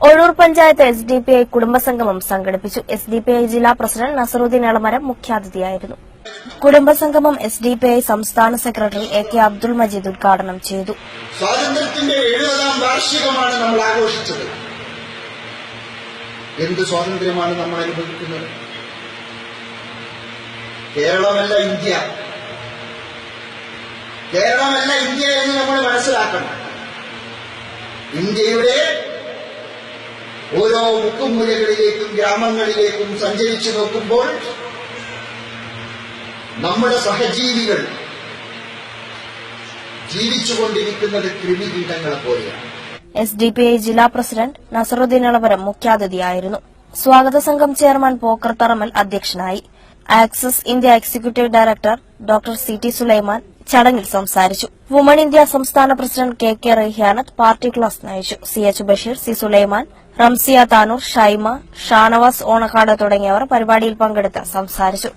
Ozhur panchayat SDPI കുടുംബസംഗമം സംഘടിപ്പിച്ചു. SDPI ജില്ലാ president Nasaruddin Elamaram മുഖ്യാതിഥിയായിരുന്നു. കുടുംബസംഗമം SDPI സംസ്ഥാന സെക്രട്ടറി AK അബ്ദുൾ മജീദ് ഉദ്ഘാടനം ചെയ്തു. സ്വാതന്ത്ര്യത്തിന്റെ 70ാം വാർഷികമാണ് നമ്മൾ ആഘോഷിച്ചത്. എന്ത് സ്വാതന്ത്ര്യമാണ് നമ്മൾ അനുഭവിക്കുന്നത്? കേരളമല്ല ഇന്ത്യ, കേരളമല്ല ഇന്ത്യ എന്ന് നമ്മൾ മനസ്സിലാക്കണം. ഇന്ത്യയുടെ ഓരോ മുക്കുമൂലകളിലേക്കും ഗ്രാമങ്ങളിലേക്കും സഞ്ചരിച്ചു നോക്കുമ്പോൾ നമ്മുടെ സഹജീവികൾ ജീവിച്ചുകൊണ്ടിരിക്കുന്നത് കൃമികീടങ്ങളെ പോലെയാണ്. SDPI ജില്ലാ പ്രസിഡന്റ് നസറുദ്ദീൻ എളമരം മുഖ്യാതിഥിയായിരുന്നു. സ്വാഗത സംഘം ചെയർമാൻ പോക്കർ തറമൽ അധ്യക്ഷനായി. Axis India executive director doctor CT Sulaiman ചടങ്ങിൽ സംസാരിച്ചു. വുമൺ ഇന്ത്യ സംസ്ഥാന president KK Rahiyanath party class നയിച്ചു. CH ബഷീർ, C സുലൈമാൻ, റംസിയ താനൂർ, ഷൈമ, ഷാനവാസ് ഓണക്കാട് തുടങ്ങിയവർ പരിപാടിയിൽ പങ്കെടുത്ത് സംസാരിച്ചു.